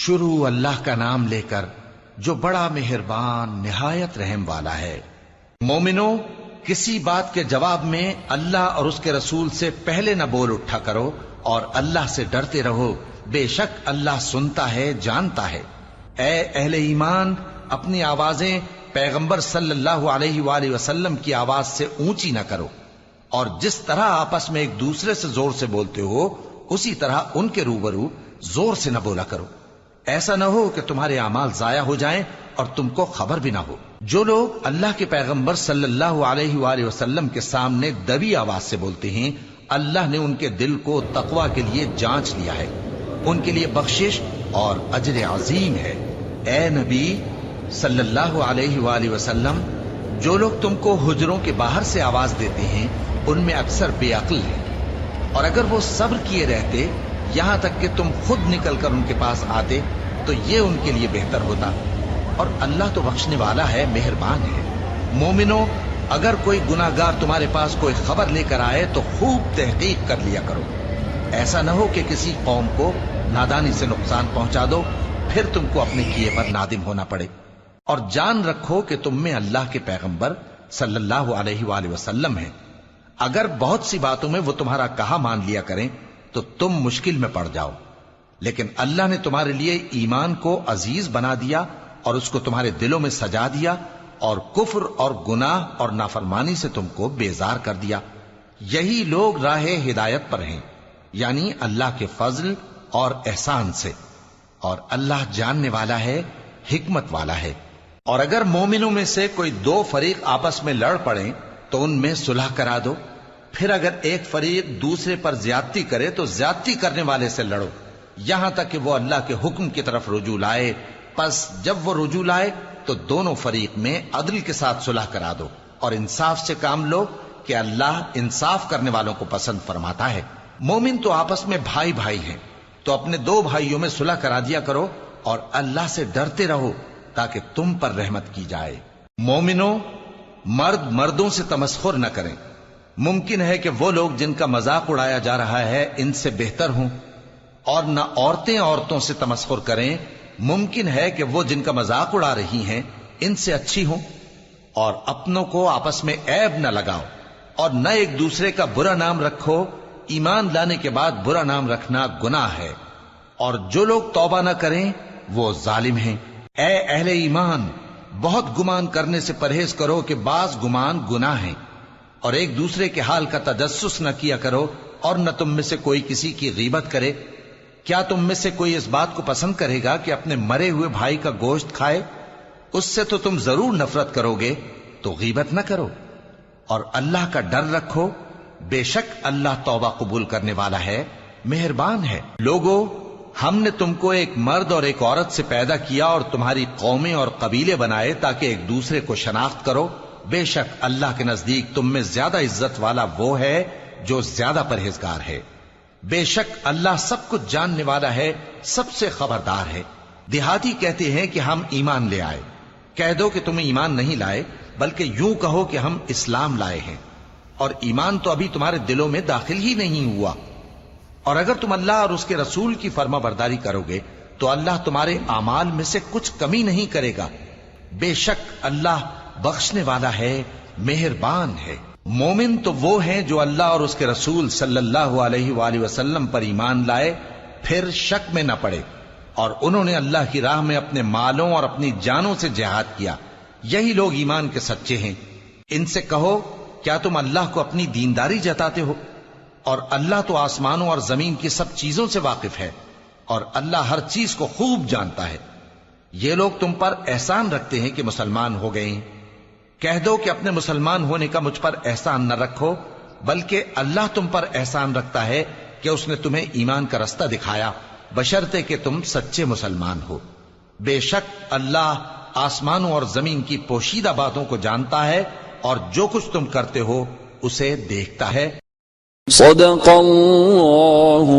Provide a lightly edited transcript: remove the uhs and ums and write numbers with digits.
شروع اللہ کا نام لے کر جو بڑا مہربان نہایت رحم والا ہے۔ مومنو، کسی بات کے جواب میں اللہ اور اس کے رسول سے پہلے نہ بول اٹھا کرو اور اللہ سے ڈرتے رہو، بے شک اللہ سنتا ہے، جانتا ہے۔ اے اہل ایمان، اپنی آوازیں پیغمبر صلی اللہ علیہ وآلہ وسلم کی آواز سے اونچی نہ کرو، اور جس طرح آپس میں ایک دوسرے سے زور سے بولتے ہو اسی طرح ان کے روبرو زور سے نہ بولا کرو، ایسا نہ ہو کہ تمہارے اعمال ضائع ہو جائیں اور تم کو خبر بھی نہ ہو۔ جو لوگ اللہ کے پیغمبر صلی اللہ علیہ وآلہ وسلم کے سامنے دبی آواز سے بولتے ہیں، اللہ نے ان کے دل کو تقوی کے لیے جانچ لیا ہے، ان کے لیے بخشش اور اجر عظیم ہے۔ اے نبی صلی اللہ علیہ وآلہ وسلم، جو لوگ تم کو حجروں کے باہر سے آواز دیتے ہیں ان میں اکثر بے عقل ہیں، اور اگر وہ صبر کیے رہتے یہاں تک کہ تم خود نکل کر ان کے پاس آتے تو یہ ان کے لیے بہتر ہوتا، اور اللہ تو بخشنے والا ہے، مہربان ہے۔ مومنو، اگر کوئی گناہ گار تمہارے پاس کوئی خبر لے کر آئے تو خوب تحقیق کر لیا کرو، ایسا نہ ہو کہ کسی قوم کو نادانی سے نقصان پہنچا دو پھر تم کو اپنے کیے پر نادم ہونا پڑے۔ اور جان رکھو کہ تم میں اللہ کے پیغمبر صلی اللہ علیہ وآلہ وسلم ہیں، اگر بہت سی باتوں میں وہ تمہارا کہا مان لیا کریں تو تم مشکل میں پڑ جاؤ، لیکن اللہ نے تمہارے لیے ایمان کو عزیز بنا دیا اور اس کو تمہارے دلوں میں سجا دیا، اور کفر اور گناہ اور نافرمانی سے تم کو بیزار کر دیا۔ یہی لوگ راہ ہدایت پر ہیں، یعنی اللہ کے فضل اور احسان سے، اور اللہ جاننے والا ہے، حکمت والا ہے۔ اور اگر مومنوں میں سے کوئی دو فریق آپس میں لڑ پڑیں تو ان میں صلح کرا دو، پھر اگر ایک فریق دوسرے پر زیادتی کرے تو زیادتی کرنے والے سے لڑو، یہاں تک کہ وہ اللہ کے حکم کی طرف رجوع لائے۔ پس جب وہ رجوع لائے تو دونوں فریق میں عدل کے ساتھ صلح کرا دو اور انصاف سے کام لو کہ اللہ انصاف کرنے والوں کو پسند فرماتا ہے۔ مومن تو آپس میں بھائی بھائی ہیں، تو اپنے دو بھائیوں میں صلح کرا دیا کرو اور اللہ سے ڈرتے رہو تاکہ تم پر رحمت کی جائے۔ مومنو، مرد مردوں سے تمسخر نہ کریں، ممکن ہے کہ وہ لوگ جن کا مذاق اڑایا جا رہا ہے ان سے بہتر ہوں، اور نہ عورتیں عورتوں سے تمسخر کریں، ممکن ہے کہ وہ جن کا مذاق اڑا رہی ہیں ان سے اچھی ہوں۔ اور اپنوں کو آپس میں عیب نہ لگاؤ اور نہ ایک دوسرے کا برا نام رکھو، ایمان لانے کے بعد برا نام رکھنا گناہ ہے، اور جو لوگ توبہ نہ کریں وہ ظالم ہیں۔ اے اہل ایمان، بہت گمان کرنے سے پرہیز کرو کہ بعض گمان گناہ ہیں، اور ایک دوسرے کے حال کا تجسس نہ کیا کرو، اور نہ تم میں سے کوئی کسی کی غیبت کرے۔ کیا تم میں سے کوئی اس بات کو پسند کرے گا کہ اپنے مرے ہوئے بھائی کا گوشت کھائے؟ اس سے تو تم ضرور نفرت کرو گے، تو غیبت نہ کرو، اور اللہ کا ڈر رکھو، بے شک اللہ توبہ قبول کرنے والا ہے، مہربان ہے۔ لوگو، ہم نے تم کو ایک مرد اور ایک عورت سے پیدا کیا اور تمہاری قومیں اور قبیلے بنائے تاکہ ایک دوسرے کو شناخت کرو، بے شک اللہ کے نزدیک تم میں زیادہ عزت والا وہ ہے جو زیادہ پرہیزگار ہے۔ بے شک اللہ سب کچھ جاننے والا ہے، سب سے خبردار ہے۔ دیہاتی کہتے ہیں کہ ہم ایمان لے آئے، کہہ دو کہ تم ایمان نہیں لائے، بلکہ یوں کہو کہ ہم اسلام لائے ہیں، اور ایمان تو ابھی تمہارے دلوں میں داخل ہی نہیں ہوا۔ اور اگر تم اللہ اور اس کے رسول کی فرما برداری کرو گے تو اللہ تمہارے اعمال میں سے کچھ کمی نہیں کرے گا، بے شک اللہ بخشنے والا ہے، مہربان ہے۔ مومن تو وہ ہیں جو اللہ اور اس کے رسول صلی اللہ علیہ وآلہ وسلم پر ایمان لائے پھر شک میں نہ پڑے، اور انہوں نے اللہ کی راہ میں اپنے مالوں اور اپنی جانوں سے جہاد کیا، یہی لوگ ایمان کے سچے ہیں۔ ان سے کہو، کیا تم اللہ کو اپنی دینداری جتاتے ہو؟ اور اللہ تو آسمانوں اور زمین کی سب چیزوں سے واقف ہے، اور اللہ ہر چیز کو خوب جانتا ہے۔ یہ لوگ تم پر احسان رکھتے ہیں کہ مسلمان ہو گئے ہیں، کہہ دو کہ اپنے مسلمان ہونے کا مجھ پر احسان نہ رکھو، بلکہ اللہ تم پر احسان رکھتا ہے کہ اس نے تمہیں ایمان کا رستہ دکھایا، بشرطے کہ تم سچے مسلمان ہو۔ بے شک اللہ آسمانوں اور زمین کی پوشیدہ باتوں کو جانتا ہے، اور جو کچھ تم کرتے ہو اسے دیکھتا ہے۔ صدق اللہ